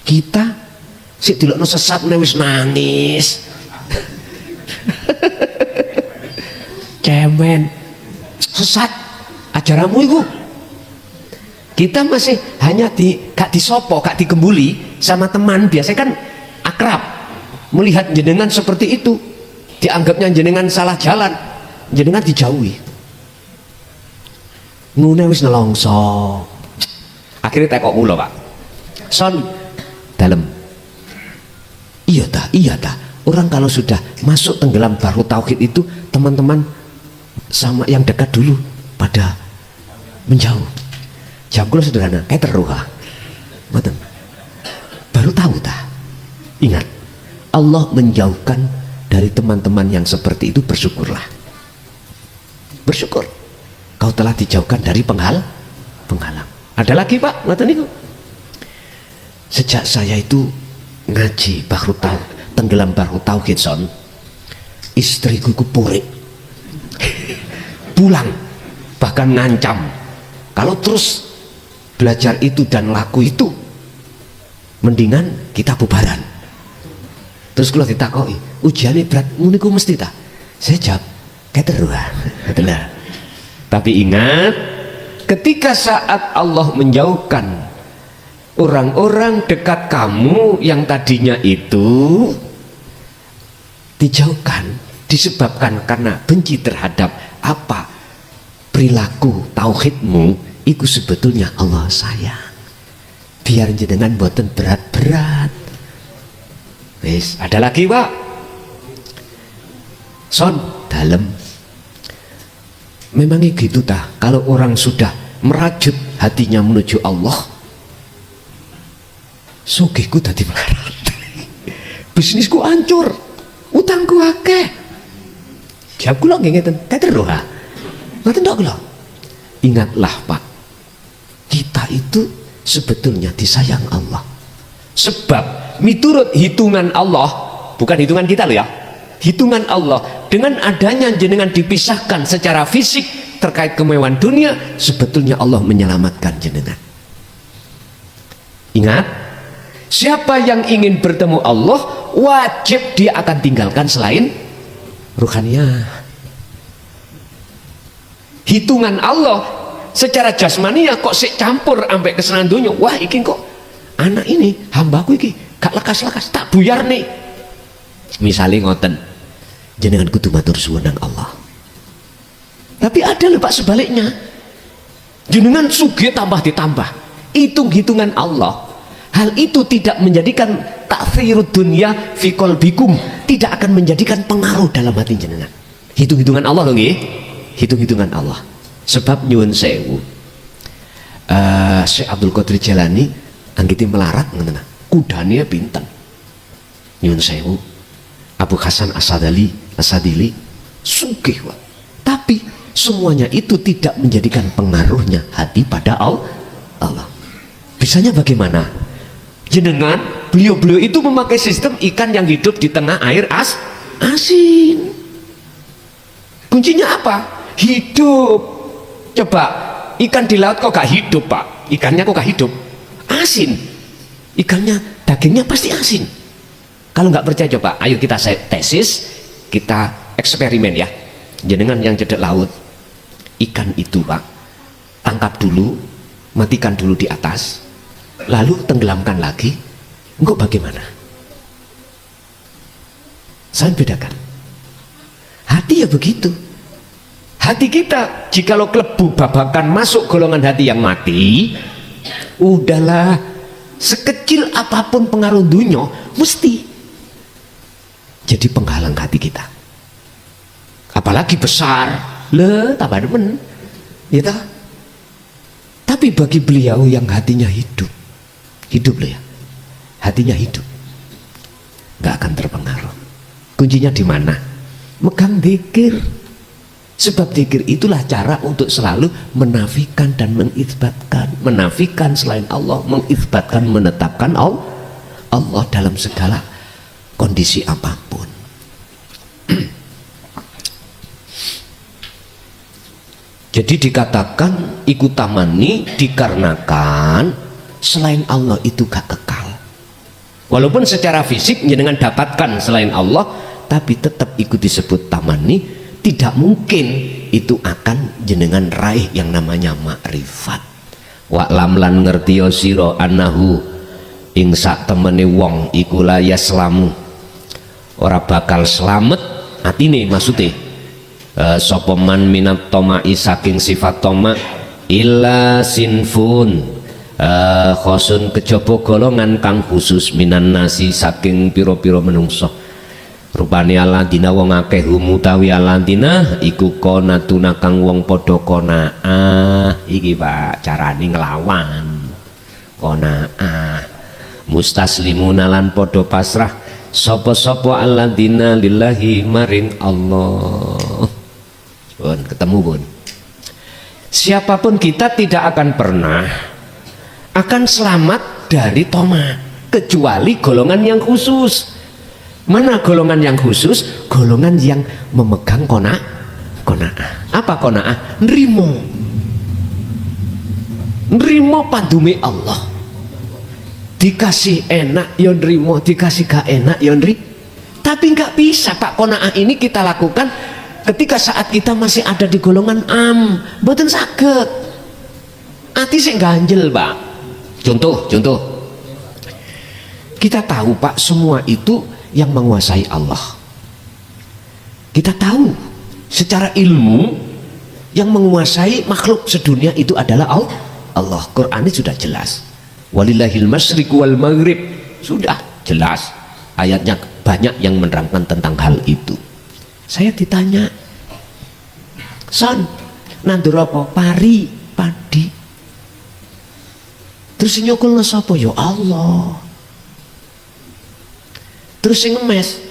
Kita sik dilokno sesat wis nangis. Cemen sesat ajaranmu itu. Kita masih hanya gak disopo, gak digembuli sama teman, biasanya kan akrab, melihat jenengan seperti itu dianggapnya jenengan salah jalan, jenengan dijauhi. Ngune wis nelongso. Akhirnya tekok mula, Pak. Son dalam. Iya dah. Orang kalau sudah masuk tenggelam baru tauhid itu, teman-teman sama yang dekat dulu pada menjauh. Jam kula sederhana, kayak terruha. Betul. Baru tahu dah. Ingat, Allah menjauhkan dari teman-teman yang seperti itu, bersyukurlah. Bersyukur. Kau telah dijauhkan dari penghalang. Ada lagi, Pak, ngoten niku. Sejak saya itu ngaji bahru tenggelam bahru tauhid son, istriku ku purik. Pulang, bahkan ngancam. Kalau terus belajar itu dan laku itu, mendingan kita bubaran. Terus kalau ditakoki, ujiannya berat, muniku mesti tak? Saya jawab, kayak teruah. Tapi ingat, ketika saat Allah menjauhkan orang-orang dekat kamu yang tadinya itu dijauhkan, disebabkan karena benci terhadap apa perilaku tauhidmu, itu sebetulnya Allah sayang. Biar jenengan boten berat-berat. Wis, ada lagi, Pak. Son dalam. Memangnya gitu tah, kalau orang sudah merajut hatinya menuju Allah, sugihku dadi melarat, bisnisku hancur, utangku akeh. Jawab kula nggih ngeten, teteruh ha. Ngoten tok kula. Ingatlah, Pak, kita itu sebetulnya disayang Allah. Sebab miturut hitungan Allah, bukan hitungan kita loh ya, hitungan Allah, dengan adanya jenengan dipisahkan secara fisik terkait kemewahan dunia, sebetulnya Allah menyelamatkan jenengan. Ingat, siapa yang ingin bertemu Allah, wajib dia akan tinggalkan selain ruhaniyah. Hitungan Allah secara jasmania kok sik campur ambek kesenangan dunia. Wah, iki kok anak ini hambaku iki gak lekas-lekas, tak buyar nih. Misalnya ngoten, jenengan kudu matur suwun nang Allah. Tapi ada lho Pak sebaliknya, jenengan sugih tambah ditambah, hitung-hitungan Allah. Hal itu tidak menjadikan ta'thirud dunya fi qalbikum, tidak akan menjadikan pengaruh dalam hati jenengan. Hitung-hitungan Allah lho nggih, hitung-hitungan Allah. Sebab nyuwun sewu, Syekh Abdul Qadir Jalani anggiti melarat ngoten, kudane pinten. Nyuwun sewu, Abu Hasan Asadili sugih, Pak. Tapi semuanya itu tidak menjadikan pengaruhnya hati pada Allah. Bisanya bagaimana? Jenengan, beliau itu memakai sistem ikan yang hidup di tengah air asin. Kuncinya apa? Hidup. Coba, ikan di laut kok gak hidup, Pak? Ikannya kok gak hidup? Asin. Ikannya, dagingnya pasti asin. Kalau nggak percaya, coba ayo kita tesis, kita eksperimen ya. Jenengan yang cedek laut, ikan itu, Pak, tangkap dulu, matikan dulu di atas, lalu tenggelamkan lagi. Engkau bagaimana? Saya bedakan. Hati ya begitu. Hati kita jikalau kelebu babakan masuk golongan hati yang mati, udahlah, sekecil apapun pengaruh dunia mesti jadi penghalang hati kita. Apalagi besar, le tambah demen, ya toh. Tapi bagi beliau yang hatinya hidup loh ya, hatinya hidup, nggak akan terpengaruh. Kuncinya di mana? Megang dzikir. Sebab dzikir itulah cara untuk selalu menafikan dan mengisbatkan, menafikan selain Allah, mengisbatkan, menetapkan Allah dalam segala kondisi apapun. Jadi dikatakan ikutamani dikarenakan selain Allah itu gak kekal. walaupun secara fisik jenengan dapatkan selain Allah, tapi tetap ikut disebut tamani, tidak mungkin itu akan jenengan raih yang namanya makrifat. Wa lam lan ngertiyo sira annahu ing sak temene wong iku la yaslamu, ora bakal slamet atine maksude sapa man minat tomai saking sifat toma illa sinfun khosun kejaba golongan kang khusus minan nasi saking pira-pira menungso rupane aladina wong akeh humutawi aladina iku konatuna kang wong padha qanaah. Iki Pak carane nglawan qanaah, mustaslimuna lan padha pasrah sapa-sapa aladina lillahi maring Allah. Pun ketemu pun siapapun kita tidak akan pernah akan selamat dari toma kecuali golongan yang khusus. Mana golongan yang khusus? Golongan yang memegang kona'ah. Apa kona'ah? Nrimo padume Allah. Dikasih enak ya nrimo, dikasih gak enak ya nri. Tapi nggak bisa Pak, kona'ah ini kita lakukan ketika saat kita masih ada di golongan mboten saged. Ati sing ganjel Pak. Contoh. Kita tahu Pak, semua itu yang menguasai Allah. Kita tahu secara ilmu yang menguasai makhluk sedunia itu adalah Allah. Quran ini sudah jelas. Walillahil masyriq wal maghrib, sudah jelas. Ayatnya banyak yang menerangkan tentang hal itu. Saya ditanya, son, nandur apa? Padi. Terus nyokulna sapa? Ya Allah. Terus sing ngemes,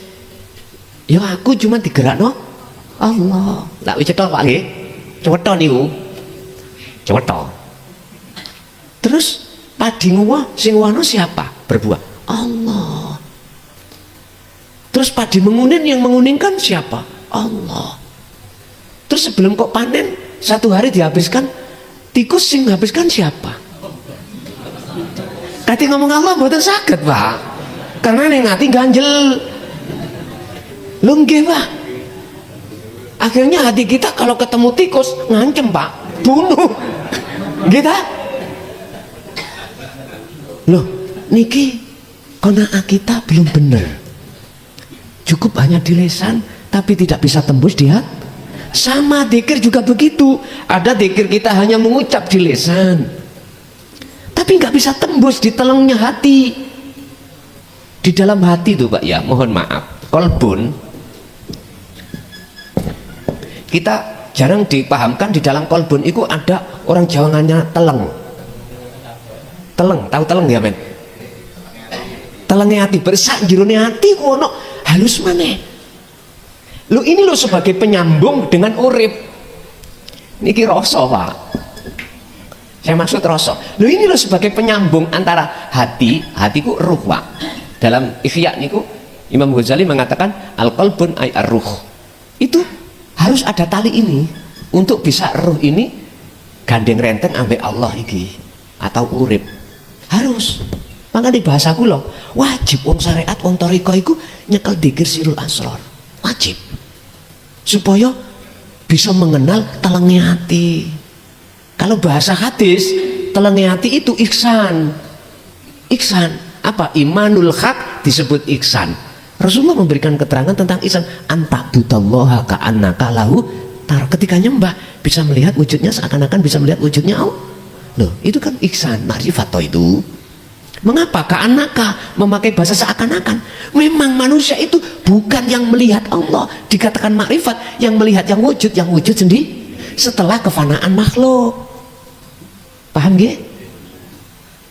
ya aku cuma digerakno Allah. Tak wis cetha Pak nggih. Cetha niku. Cetha. Terus padi nguwah, sing nguwahno siapa? Berbuah Allah. Terus padi mengunin, yang menguningkan siapa? Allah. Terus sebelum kok panen, satu hari dihabiskan, tikus sing habiskan siapa? Kati ngomong Allah mboten saged Pak. Karena ning ati ganjel. Lho nggih Pak. Akhirnya hati kita kalau ketemu tikus ngancem Pak, bunuh. Kita loh niki qanaah kita belum benar. Cukup hanya di lisan tapi tidak bisa tembus di hati. Sama dzikir juga begitu. Ada dzikir kita hanya mengucap di lisan tapi nggak bisa tembus di telengnya hati. Di dalam hati tuh Pak ya, mohon maaf, kolbun kita jarang dipahamkan. Di dalam kolbun itu ada orang Jawa nganya teleng, tahu teleng ya men? Telengnya hati, bersak jirone hati kono halus maneh. Lu ini lo sebagai penyambung dengan urip. Niki rasa Pak, saya maksud rasa. Lu ini lo sebagai penyambung antara hatiku ruh Pak. Dalam Ihya niku Imam Ghazali mengatakan al-qalbun ay ar-ruh. Itu harus ada tali ini untuk bisa ruh ini gandeng renteng ambek Allah iki atau urip. Harus. Maka di bahasa kula wajib wong syariat wong thariqah iku nyekel dzikir sirul asrar. Wajib. Supaya bisa mengenal telengnya hati. Kalau bahasa hadis, telengnya hati itu ihsan. Apa? Imanul haq disebut ihsan. Rasulullah memberikan keterangan tentang ihsan, antabudallaha ka'annaka lahu tar. Ketika nyembah bisa melihat wujudnya seakan-akan bisa melihat wujudnya Allah. Loh, itu kan ihsan, makrifat itu. Mengapa ka'annaka memakai bahasa seakan-akan? Memang manusia itu bukan yang melihat Allah, dikatakan makrifat, yang melihat yang wujud sendiri setelah kefanaan makhluk. Paham nggih?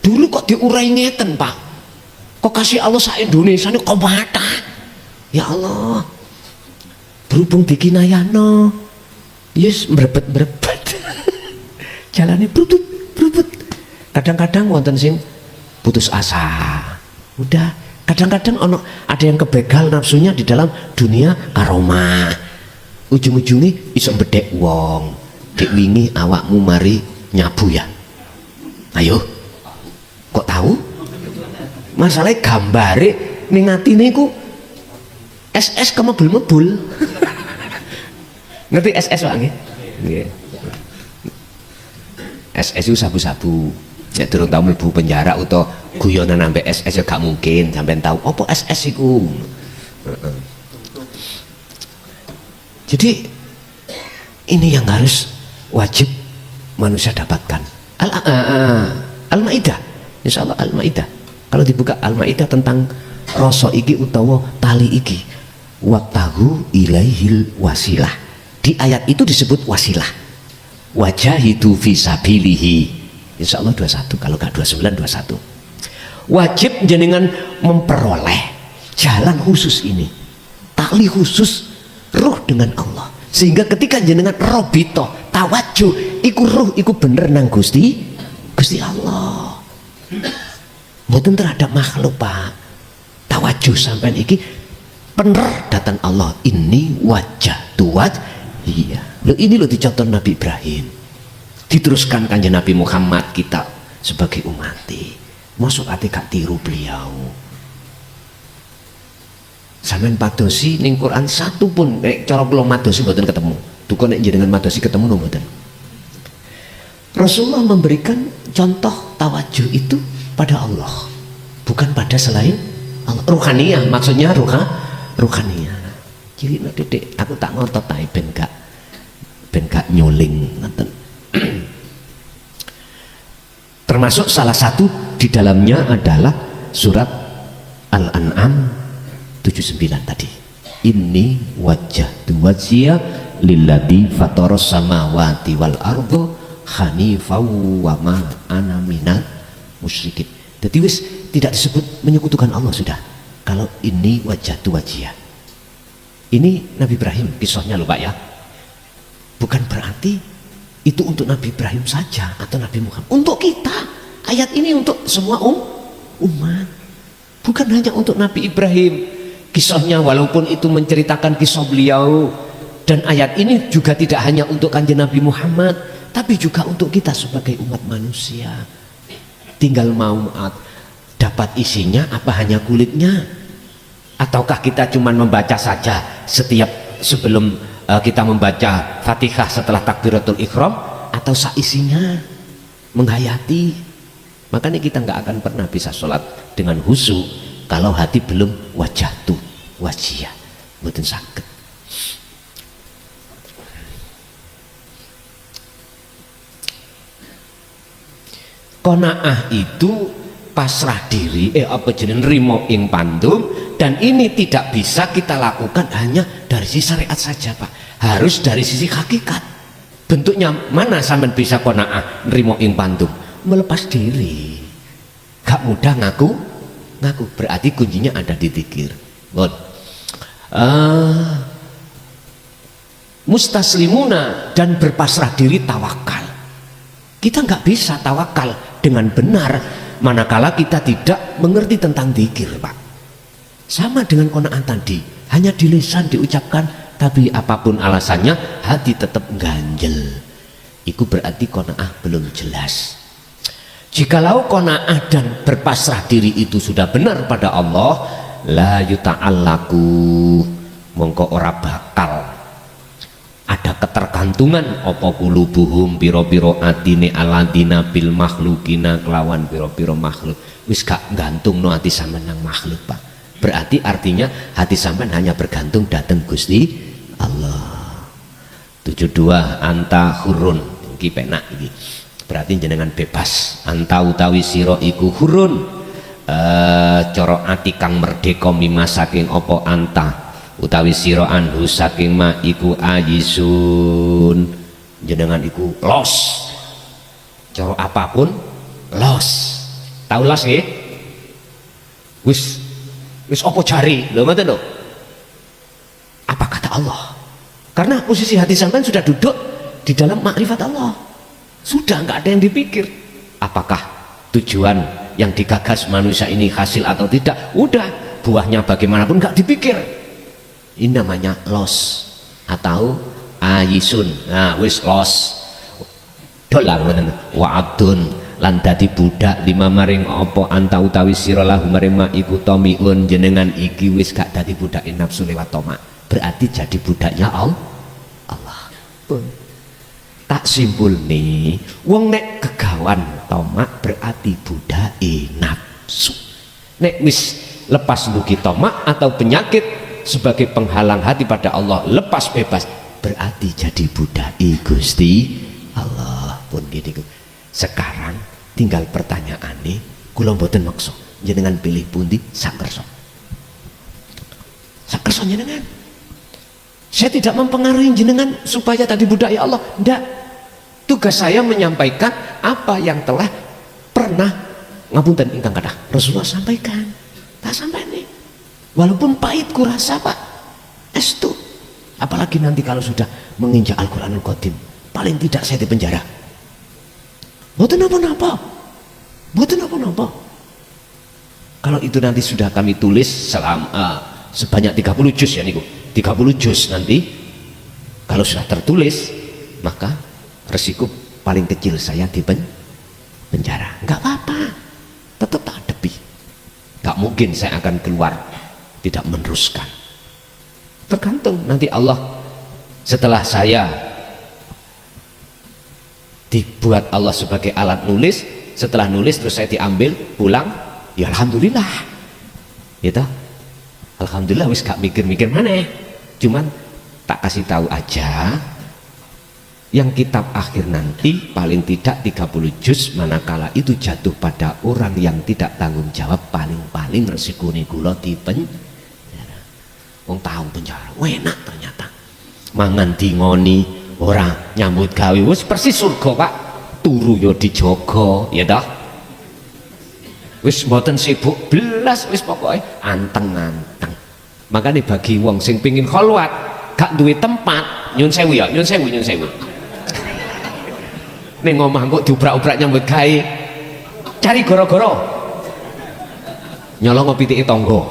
Dulu kok diurai ngeten Pak. Kok kasih Allah sa Indonesia ini kok mata? Ya Allah, berhubung dikinayano, yes merebet jalannya berubut. Kadang-kadang wonten sing putus asa. Udah, kadang-kadang ada yang kebegal nafsunya di dalam dunia karomah. Ujung-ujungnya iso bedek wong. Dek wingi awakmu mari nyabu ya. Ayo, kok tahu? masalahnya gambare ning atine iku SS kemebul-mebul. Ngerti SS Pak nggih? Nggih. SS itu sabu-sabu. Ya durung tau mlebu penjara utawa guyonan sampai SS ya gak mungkin sampean tahu apa SS iku. Jadi ini yang harus wajib manusia dapatkan. Al-Maidah, insya Allah Al-Maidah. Kalau dibuka Al-Maidah tentang rasa iki utawa tali iki, waqtahu ilaihil wasilah. Di ayat itu disebut wasilah. Wajahidu fi sabilihi. Insya Allah 21, kalau gak 29 21. Wajib jenengan memperoleh jalan khusus ini, tali khusus ruh dengan Allah, sehingga ketika jenengan robito tawajuh iku ruh iku bener nang Gusti Allah, mboten terhadap makhluk Pak. Tawajuh sampean iki bener datang Allah, ini wajah tuwaj. Iya, lo ini lo dicontoh Nabi Ibrahim, diteruskan kanjeng Nabi Muhammad kita sebagai umati. Masuk hati gak tiru beliau. Sampeyan padosi ning Quran satu pun cara kula madosi mboten ketemu. Duka nek jenengan madosi ketemu no mboten. Rasulullah memberikan contoh tawajuh itu pada Allah, bukan pada selain Allah. Ruhaniyah maksudnya ruhaniyah. Jadi Dedek aku tak ngotot ae ben gak nyuling ngoten. Termasuk salah satu di dalamnya adalah surat Al-An'am 79 tadi. Inni wajjahtu wajhiya lilladzi fataras samawati wal arda hanifan wa ma ana minal musyrikin. Jadi wis tidak disebut menyekutukan Allah sudah. Kalau ini wajjahtu wajhiya. Ini Nabi Ibrahim kisahnya lho Pak ya. Bukan berarti itu untuk Nabi Ibrahim saja atau Nabi Muhammad. Untuk kita, ayat ini untuk semua umat. Bukan hanya untuk Nabi Ibrahim. Kisahnya walaupun itu menceritakan kisah beliau, dan ayat ini juga tidak hanya untuk kanjeng Nabi Muhammad, tapi juga untuk kita sebagai umat manusia. Tinggal mau dapat isinya apa hanya kulitnya, ataukah kita cuma membaca saja setiap sebelum kita membaca Fatihah setelah takbiratul ihram, atau saisinya menghayati. Makanya kita nggak akan pernah bisa sholat dengan khusyuk kalau hati belum wajah tuh wajiyah, mboten saged. Qanaah itu pasrah diri, apa jeneng rimo ing pandum, dan ini tidak bisa kita lakukan hanya dari sisi syariat saja Pak, harus dari sisi hakikat. Bentuknya mana sampean bisa qanaah rimo ing pandum? Melepas diri, gak mudah ngaku, berarti kuncinya ada di dzikir. Mustaslimuna, dan berpasrah diri tawakal. Kita nggak bisa tawakal dengan benar manakala kita tidak mengerti tentang dzikir Pak. Sama dengan qanaah tadi, hanya di lisan diucapkan, tapi apapun alasannya hati tetap ganjel. Itu berarti qanaah belum jelas. Jikalau qanaah dan berpasrah diri itu sudah benar pada Allah, la yuta'allaku, mongko ora bakal ada ketergantungan apa kulubuhum piro-piro atine aladina bil makhlukina, kelawan piro-piro makhluk. Wis gak gantung no hati sampean nang makhluk Pak. Berarti artinya hati sampean hanya bergantung datang Gusti Allah. 72 anta hurun iki penak iki. Berarti jenengan bebas. Anta utawi sira iku hurun, cara ati kang merdeka mima saking apa anta utawi sira anhu saking ma iku ayisun, jenengan iku los, cara apapun los. Tahu los nggih? Wis apa jari lho ngoten lho. Apa kata Allah? Karena posisi hati sampean sudah duduk di dalam makrifat Allah, sudah nggak ada yang dipikir apakah tujuan yang digagas manusia ini hasil atau tidak, udah buahnya bagaimanapun nggak dipikir. Ini namanya los atau ayisun. Nah wis los dolang wa'adun lan dadi budak lima maring apa anta utawi sira lahu maring ma iku tomiun jenengan iki wis gak dadi budake nafsu lewat tomak, berarti jadi budaknya Allah. Pun tak simpul nih wong nek kegawan tomak berarti budake nafsu. Nek wis lepas dugi tomak atau penyakit sebagai penghalang hati pada Allah, lepas bebas berarti jadi budake Gusti Allah. Pun gitu. Sekarang tinggal pertanyaan nih, kula mboten maksa jenengan pilih pundi sak kersa jenengan. Saya tidak mempengaruhi jenengan supaya tadi budaya Allah, ndak. Tugas saya menyampaikan apa yang telah pernah ngapunten ingkang kathah Rasulullah sampaikan. Tak sampai nih, walaupun pahit kurasa Pak estu, apalagi nanti kalau sudah menginjak Al-Quranul Qadim, paling tidak saya di penjara. Mboten napa-napa. Kalau itu nanti sudah kami tulis sebanyak 30 juz ya niku. 30 juz nanti kalau sudah tertulis, maka resiko paling kecil saya di penjara. Enggak apa-apa. Tetap tak hadapi. Enggak mungkin saya akan keluar tidak meneruskan. Tergantung nanti Allah setelah saya dibuat Allah sebagai alat nulis, setelah nulis terus saya diambil pulang, ya alhamdulillah gitu. Alhamdulillah wis gak mikir-mikir mana, cuman tak kasih tahu aja yang kitab akhir nanti paling tidak 30 juz, manakala itu jatuh pada orang yang tidak tanggung jawab, paling-paling resikone kula di penjara. Wong tahu penjara enak ternyata, mangan dingoni ora nyambut gawe wis persis surga Pak, turu yo dijogo ya dah, wis mboten sibuk belas, wis pokoknya anteng-anteng. Makanya bagi wong sing pingin kholwat gak duwe tempat, nyun sewu ya, nyun sewu ning omah kok diubrak-ubrak nyambut gawe, cari goro-goro nyolong pitike tangga.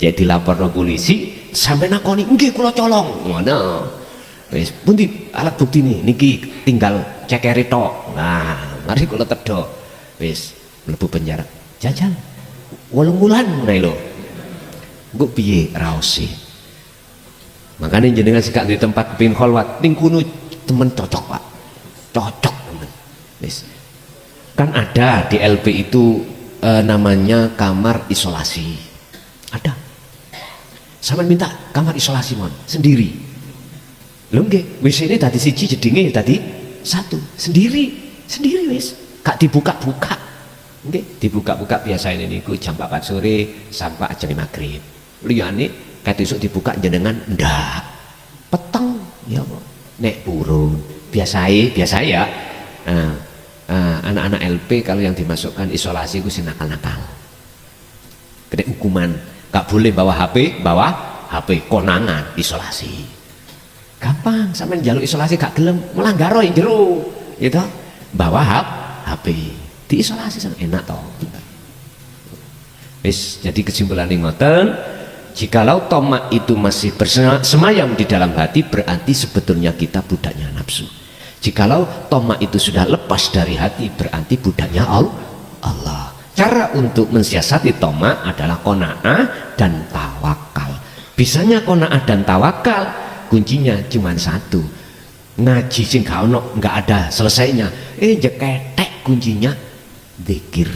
Jadi laporno polisi, sampai nakoni nggih kula colong ngono. Wis pundi alat bukti niki tinggal cekeri tok. Nah, mari kula tedhok. Wis mlebu penjara. Jajal 8 wulan ngene lho. Engko piye raose? Makanya jenengan sik di tempat pengin kholwat ning kuno temen cocok Pak. Cocok temen. Wis. Kan ada di LP itu namanya kamar isolasi. Ada. Sama minta kamar isolasi mon sendiri. Lho nggih, WC ini tadi siji jedinge tadi satu, sendiri wis, gak dibuka-buka. Nggih, dibuka-buka biasa ini niku jam 4 sore sampai jam maghrib. Liyane ket esuk dibuka jenengan ndak. Peteng ya apa? Nek urun biasa ya. Anak-anak LP kalau yang dimasukkan isolasi itu sing nakal-nakal. Kena hukuman. Gak boleh bawa HP, konangan isolasi. Gampang, sampean njaluk isolasi gak gelem, melanggar yang jero, gitu. Bawa HP, diisolasi sama enak toh. Wis, jadi kesimpulannya ngoten, jikalau tomak itu masih bersemayam di dalam hati, berarti sebetulnya kita budaknya nafsu. Jikalau tomak itu sudah lepas dari hati, berarti budaknya Allah. Cara untuk mensiasati tomak adalah qanaah dan tawakal. Bisanya qanaah dan tawakal, kuncinya cuma satu. Ngaji sing gak ada selesainya. Jeketek kuncinya zikir.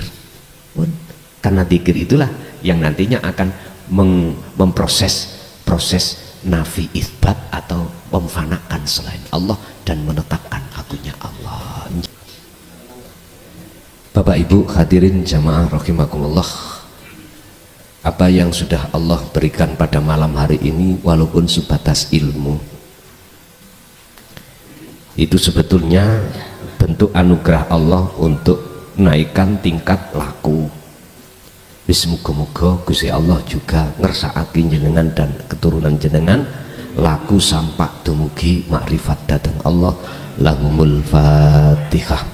Karena zikir itulah yang nantinya akan memproses proses nafi isbat atau memfanakan selain Allah dan menetapkan agunnya Allah. Bapak Ibu hadirin jamaah rahimakumullah, apa yang sudah Allah berikan pada malam hari ini walaupun sebatas ilmu, itu sebetulnya bentuk anugerah Allah untuk naikkan tingkat laku. Muga-muga Gusti Allah juga ngersakake jenengan dan keturunan jenengan laku sampak dumugi makrifat datang Allah. Lahumul Fatihah.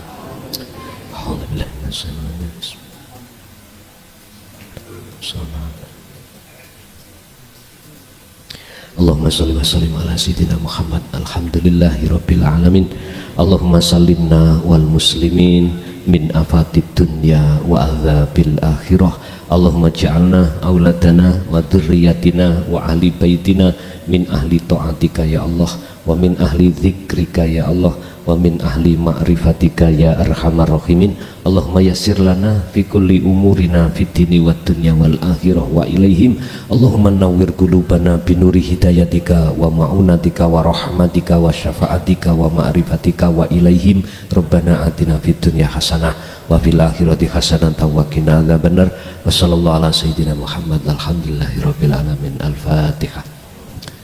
Allahumma sholli wa sallim ala sayyidina Muhammad. Alhamdulillahirabbil alamin. Allahumma sallimna wal muslimin min afatid dunya wa adzabil akhirah. Allahumma ja'alna auladana wa dzurriyyatina wa ahli baitina min ahli ta'atika ya Allah, wa min ahli dzikrika ya Allah, wa min ahli ma'rifatika ya arhamar rahimin. Allahumma yassir lana fi kulli umurina fid dini wad dunya wal akhirah wa ilaihim. Allahumma nawwir qulubana bi nuri hidayatika wa ma'unatika wa rahmatika wa syafaatika wa ma'rifatika wa ilaihim. Rabbana atina fid dunya hasanah wa fil akhirati hasanah wa qina adzabannar. Wa sallallahu ala sayyidina Muhammad. Alhamdulillahirabbil alamin. Al-Fatihah.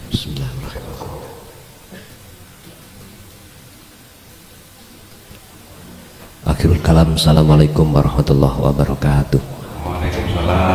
Bismillahirrahmanirrahim. Akhirul kalam. Assalamualaikum warahmatullahi wabarakatuh.